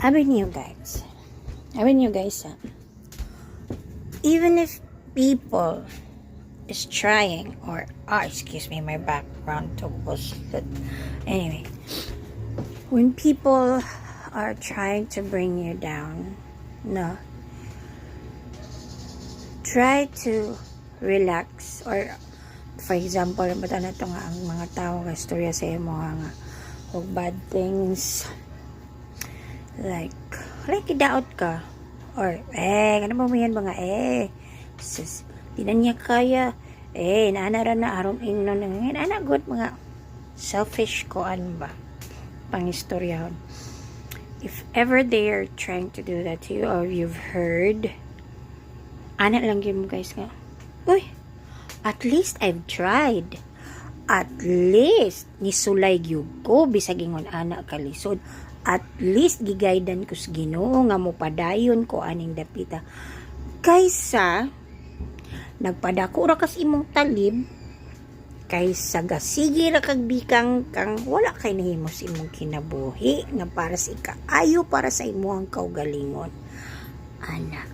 Avenue guys, even if people is trying or excuse me, my background to push that. Anyway, when people are trying to bring you down, no, try to relax. Or for example, bata na to nga ang mga tao nga istorya sa imo nga og bad things, like idaot ka, or ano ba mo yan mga sis, di na niya kaya, naanara na arong ingno na ana good mga selfish ko ba pang istoryahon. If ever they are trying to do that to you, or you've heard, ana lang yun mo guys nga, uy, at least I've tried, at least nisulay gyud ko bisag ingon ana kalisod, at least gigaydan ko sa Ginoo nga mo padayon ko aning dapita, kaysa nagpadako ra kas imong talib, kaysa gasigi ra kag bikang kang wala kay nahimo sa imong kinabuhi nga para sa ikaayo para sa imong kaugalingon. Anak,